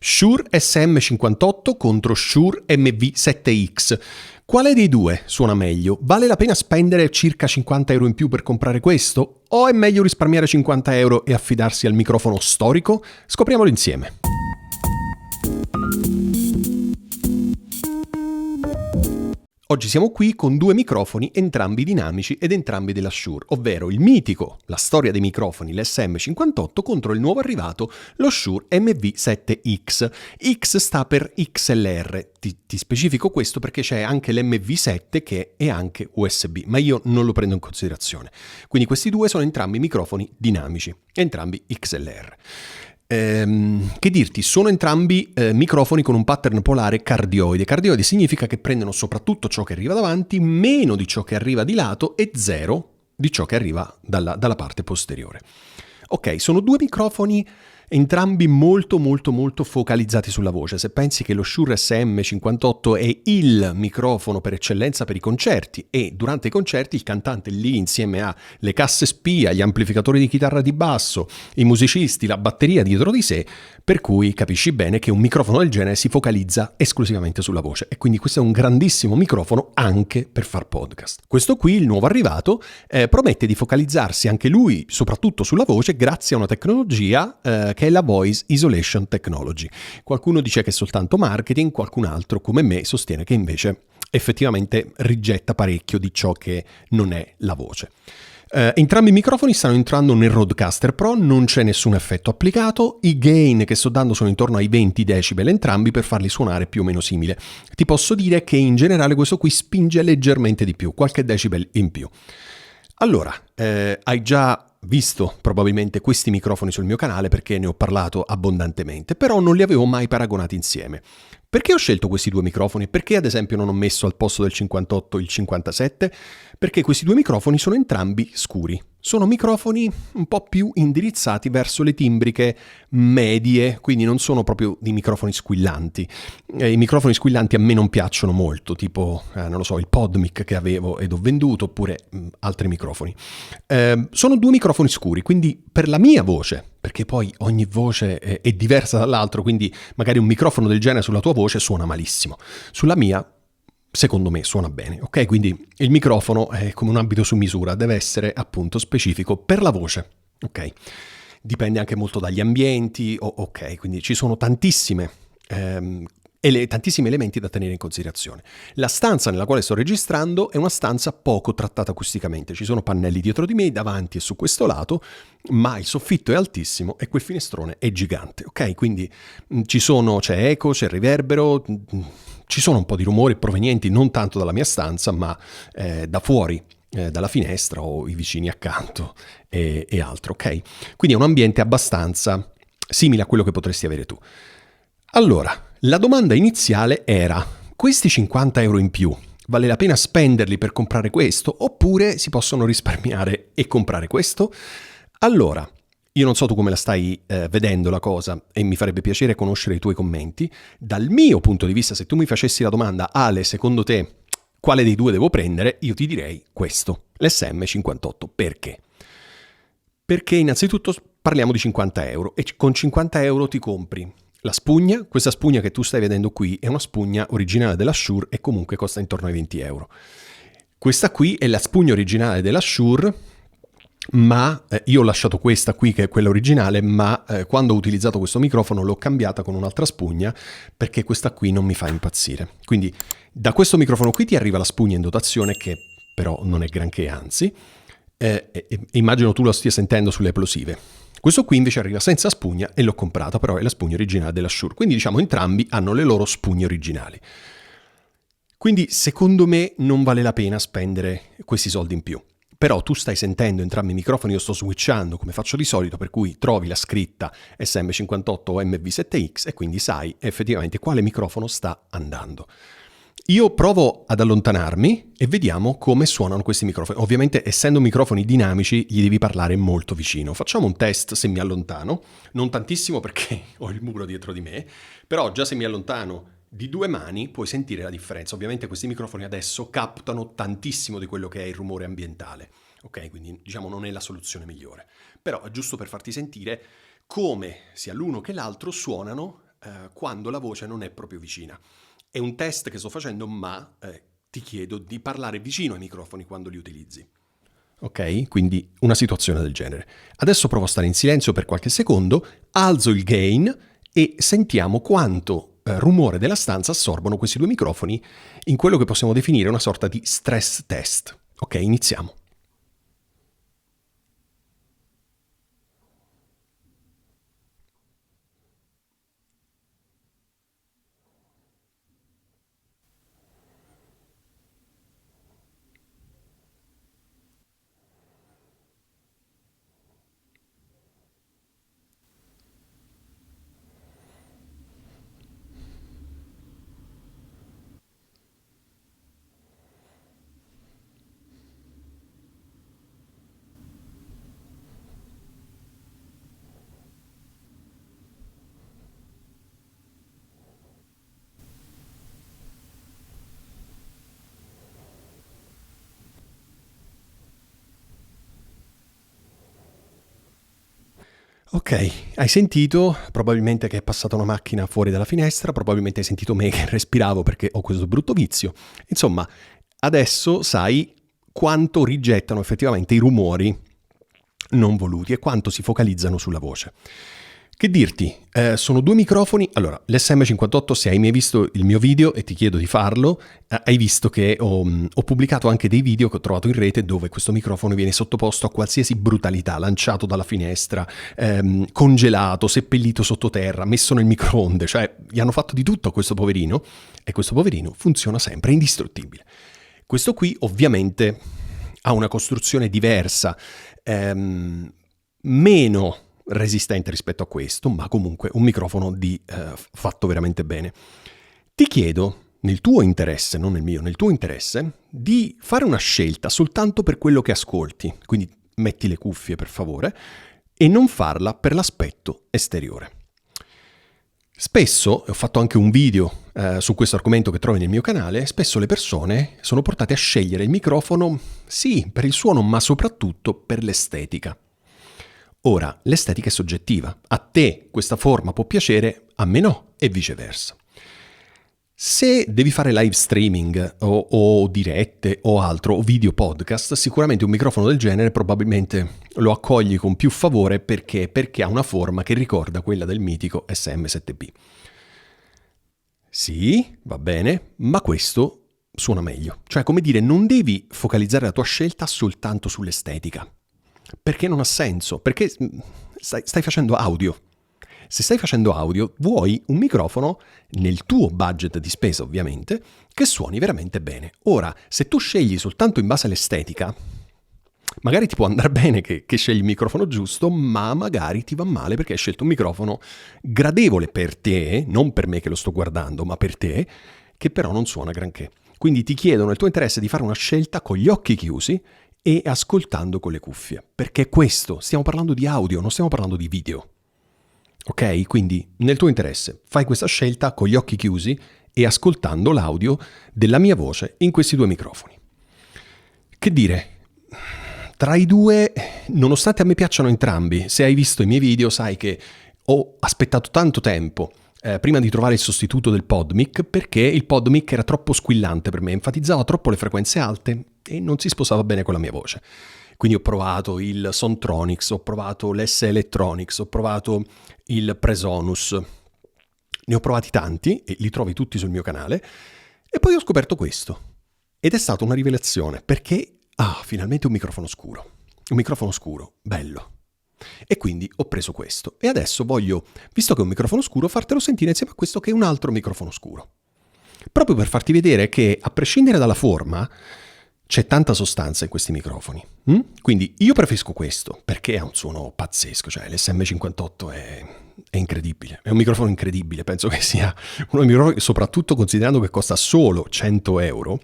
Shure SM58 contro Shure MV7X. Quale dei due suona meglio? Vale la pena spendere circa 50 euro in più per comprare questo? O è meglio risparmiare 50 euro e affidarsi al microfono storico? Scopriamolo insieme. Oggi siamo qui con due microfoni, entrambi dinamici ed entrambi della Shure, ovvero il mitico, la storia dei microfoni, l'SM58 contro il nuovo arrivato, lo Shure MV7X. X sta per XLR, ti specifico questo perché c'è anche l'MV7 che è anche USB, ma io non lo prendo in considerazione. Quindi questi due sono entrambi microfoni dinamici, entrambi XLR. Che dirti, sono entrambi microfoni con un pattern polare cardioide. Cardioide significa che prendono soprattutto ciò che arriva davanti, meno di ciò che arriva di lato e zero di ciò che arriva dalla parte posteriore. Ok, sono due microfoni entrambi molto focalizzati sulla voce. Se pensi che lo Shure SM58 è il microfono per eccellenza per i concerti e durante i concerti il cantante lì insieme a le casse spia, gli amplificatori di chitarra e di basso, i musicisti, la batteria dietro di sé, per cui capisci bene che un microfono del genere si focalizza esclusivamente sulla voce e quindi questo è un grandissimo microfono anche per far podcast. Questo qui, il nuovo arrivato, promette di focalizzarsi anche lui soprattutto sulla voce grazie a una tecnologia che è la Voice Isolation Technology. Qualcuno dice che è soltanto marketing, qualcun altro come me sostiene che invece effettivamente rigetta parecchio di ciò che non è la voce. Entrambi i microfoni stanno entrando nel Rodecaster Pro, non c'è nessun effetto applicato, i gain che sto dando sono intorno ai 20 decibel entrambi per farli suonare più o meno simile. Ti posso dire che in generale questo qui spinge leggermente di più, qualche decibel in più. Allora, hai già visto probabilmente questi microfoni sul mio canale perché ne ho parlato abbondantemente, però non li avevo mai paragonati insieme. Perché ho scelto questi due microfoni? Perché ad esempio non ho messo al posto del 58 il 57? Perché questi due microfoni sono entrambi scuri. Sono microfoni un po' più indirizzati verso le timbriche medie, quindi non sono proprio di microfoni squillanti. I microfoni squillanti a me non piacciono molto, tipo, non lo so, il PodMic che avevo ed ho venduto, oppure altri microfoni. Sono due microfoni scuri, quindi per la mia voce, perché poi ogni voce è diversa dall'altro, quindi magari un microfono del genere sulla tua voce suona malissimo. Sulla mia, secondo me, suona bene, ok? Quindi il microfono è come un abito su misura, deve essere appunto specifico per la voce, ok? Dipende anche molto dagli ambienti, ok? Quindi ci sono tantissimi elementi da tenere in considerazione. La stanza nella quale sto registrando è una stanza poco trattata acusticamente. Ci sono pannelli dietro di me, davanti e su questo lato, ma il soffitto è altissimo e quel finestrone è gigante, ok? Quindi c'è eco, c'è riverbero, ci sono un po' di rumori provenienti non tanto dalla mia stanza, ma da fuori, dalla finestra o i vicini accanto e altro, ok? Quindi è un ambiente abbastanza simile a quello che potresti avere tu. Allora, la domanda iniziale era: questi 50 euro in più, vale la pena spenderli per comprare questo oppure si possono risparmiare e comprare questo? Allora, io non so tu come la stai vedendo la cosa e mi farebbe piacere conoscere i tuoi commenti. Dal mio punto di vista, se tu mi facessi la domanda: Ale, secondo te quale dei due devo prendere? Io ti direi questo, l'SM58. Perché? Perché innanzitutto parliamo di 50 euro e con 50 euro ti compri la spugna. Questa spugna che tu stai vedendo qui è una spugna originale della Shure e comunque costa intorno ai 20 euro. Questa qui è la spugna originale della Shure, ma io ho lasciato questa qui che è quella originale, ma quando ho utilizzato questo microfono l'ho cambiata con un'altra spugna perché questa qui non mi fa impazzire. Quindi da questo microfono qui ti arriva la spugna in dotazione, che però non è granché, anzi, immagino tu la stia sentendo sulle plosive. Questo qui invece arriva senza spugna e l'ho comprata, però è la spugna originale della Shure. Quindi diciamo entrambi hanno le loro spugne originali. Quindi secondo me non vale la pena spendere questi soldi in più. Però tu stai sentendo entrambi i microfoni, io sto switchando come faccio di solito, per cui trovi la scritta SM58 o MV7X e quindi sai effettivamente quale microfono sta andando. Io provo ad allontanarmi e vediamo come suonano questi microfoni. Ovviamente, essendo microfoni dinamici, gli devi parlare molto vicino. Facciamo un test se mi allontano, non tantissimo perché ho il muro dietro di me, però già se mi allontano di 2 mani puoi sentire la differenza. Ovviamente questi microfoni adesso captano tantissimo di quello che è il rumore ambientale, ok? Quindi diciamo non è la soluzione migliore, però è giusto per farti sentire come sia l'uno che l'altro suonano quando la voce non è proprio vicina. È un test che sto facendo, ma ti chiedo di parlare vicino ai microfoni quando li utilizzi. Ok? Quindi una situazione del genere. Adesso provo a stare in silenzio per qualche secondo, alzo il gain e sentiamo quanto rumore della stanza assorbono questi due microfoni in quello che possiamo definire una sorta di stress test. Ok, iniziamo. Ok, hai sentito probabilmente che è passata una macchina fuori dalla finestra, probabilmente hai sentito me che respiravo perché ho questo brutto vizio. Insomma, adesso sai quanto rigettano effettivamente i rumori non voluti e quanto si focalizzano sulla voce. Che dirti? Sono due microfoni. Allora, l'SM58, se hai mai visto il mio video, e ti chiedo di farlo, hai visto che ho pubblicato anche dei video che ho trovato in rete dove questo microfono viene sottoposto a qualsiasi brutalità, lanciato dalla finestra, congelato, seppellito sottoterra, messo nel microonde, cioè gli hanno fatto di tutto a questo poverino e questo poverino funziona sempre, è indistruttibile. Questo qui ovviamente ha una costruzione diversa, meno resistente rispetto a questo, ma comunque un microfono fatto veramente bene. Ti chiedo, nel tuo interesse, non nel mio, nel tuo interesse, di fare una scelta soltanto per quello che ascolti, quindi metti le cuffie per favore, e non farla per l'aspetto esteriore. Spesso, ho fatto anche un video su questo argomento che trovi nel mio canale, spesso le persone sono portate a scegliere il microfono, sì, per il suono, ma soprattutto per l'estetica. Ora, l'estetica è soggettiva. A te questa forma può piacere, a me no, e viceversa. Se devi fare live streaming o dirette o altro, o video podcast, sicuramente un microfono del genere probabilmente lo accogli con più favore perché ha una forma che ricorda quella del mitico SM7B. Sì, va bene, ma questo suona meglio. Cioè, come dire, non devi focalizzare la tua scelta soltanto sull'estetica. Perché non ha senso, perché stai facendo audio. Se stai facendo audio, vuoi un microfono, nel tuo budget di spesa ovviamente, che suoni veramente bene. Ora, se tu scegli soltanto in base all'estetica, magari ti può andare bene che scegli il microfono giusto, ma magari ti va male perché hai scelto un microfono gradevole per te, non per me che lo sto guardando, ma per te, che però non suona granché. Quindi ti chiedo nel tuo interesse di fare una scelta con gli occhi chiusi e ascoltando con le cuffie, perché questo, stiamo parlando di audio, non stiamo parlando di video. Ok? Quindi nel tuo interesse fai questa scelta con gli occhi chiusi e ascoltando l'audio della mia voce in questi due microfoni. Che dire? Tra i due, nonostante a me piacciono entrambi, se hai visto i miei video sai che ho aspettato tanto tempo prima di trovare il sostituto del PodMic perché il PodMic era troppo squillante per me, enfatizzava troppo le frequenze alte e non si sposava bene con la mia voce. Quindi ho provato il Sontronics, ho provato l'S Electronics, ho provato il Presonus, ne ho provati tanti e li trovi tutti sul mio canale e poi ho scoperto questo ed è stata una rivelazione perché finalmente un microfono scuro, bello. E quindi ho preso questo e adesso voglio, visto che è un microfono scuro, fartelo sentire insieme a questo che è un altro microfono scuro. Proprio per farti vedere che a prescindere dalla forma c'è tanta sostanza in questi microfoni. Quindi io preferisco questo perché ha un suono pazzesco, cioè l'SM58 è incredibile, è un microfono incredibile, penso che sia uno dei microfoni, soprattutto considerando che costa solo 100 euro,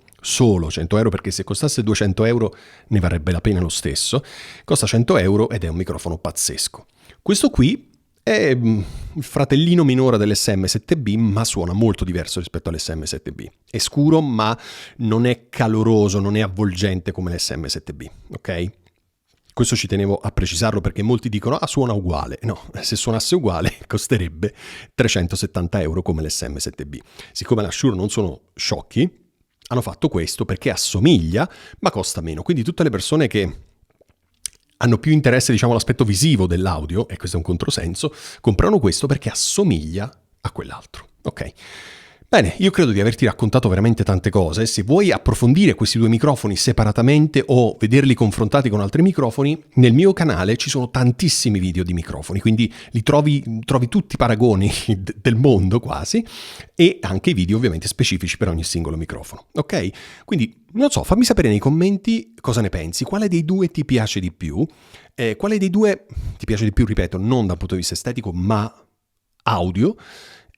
perché se costasse 200 euro ne varrebbe la pena lo stesso, costa 100 euro ed è un microfono pazzesco. Questo qui è il fratellino minore dell'SM7B, ma suona molto diverso rispetto all'SM7B. È scuro, ma non è caloroso, non è avvolgente come l'SM7B, ok? Questo ci tenevo a precisarlo perché molti dicono suona uguale. No, se suonasse uguale costerebbe 370 euro come l'SM7B. Siccome la Shure non sono sciocchi, hanno fatto questo perché assomiglia ma costa meno. Quindi tutte le persone che hanno più interesse, diciamo, all'aspetto visivo dell'audio, e questo è un controsenso, comprano questo perché assomiglia a quell'altro. Ok? Bene, io credo di averti raccontato veramente tante cose. Se vuoi approfondire questi due microfoni separatamente o vederli confrontati con altri microfoni, nel mio canale ci sono tantissimi video di microfoni, quindi li trovi tutti i paragoni del mondo quasi, e anche i video ovviamente specifici per ogni singolo microfono. Ok? Quindi, non so, fammi sapere nei commenti cosa ne pensi, quale dei due ti piace di più, quale dei due ti piace di più, ripeto, non dal punto di vista estetico, ma audio,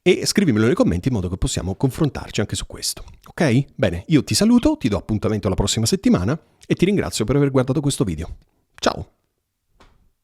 e scrivimelo nei commenti in modo che possiamo confrontarci anche su questo. Ok? Bene, io ti saluto, ti do appuntamento alla prossima settimana e ti ringrazio per aver guardato questo video. Ciao!